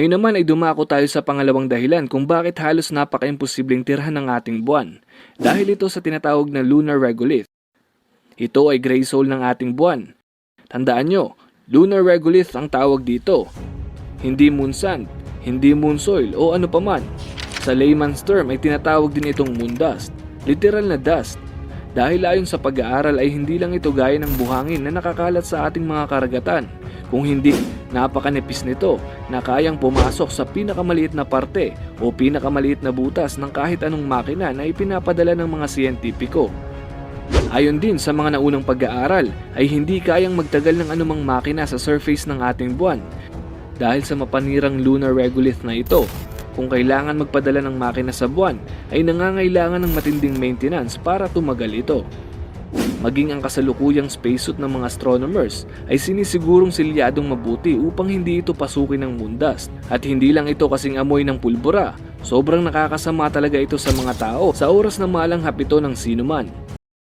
Ngayon naman ay dumako tayo sa pangalawang dahilan kung bakit halos napaka-imposibleng tirhan ng ating buwan. Dahil ito sa tinatawag na lunar regolith. Ito ay gray soul ng ating buwan. Tandaan nyo, lunar regolith ang tawag dito. Hindi moon sand, hindi moon soil o ano paman. Sa layman's term ay tinatawag din itong moon dust. Literal na dust. Dahil ayon sa pag-aaral ay hindi lang ito gaya ng buhangin na nakakalat sa ating mga karagatan. Kung hindi, napakanipis nito na kayang pumasok sa pinakamaliit na parte o pinakamaliit na butas ng kahit anong makina na ipinapadala ng mga siyentipiko. Ayon din sa mga naunang pag-aaral ay hindi kayang magtagal ng anumang makina sa surface ng ating buwan dahil sa mapanirang lunar regolith na ito. Kung kailangan magpadala ng makina sa buwan ay nangangailangan ng matinding maintenance para tumagal ito. Maging ang kasalukuyang spacesuit ng mga astronomers ay sinisigurong selyadong mabuti upang hindi ito pasukin ng moon dust. At hindi lang ito kasing amoy ng pulbura, sobrang nakakasama talaga ito sa mga tao sa oras na malanghap ito ng sinuman.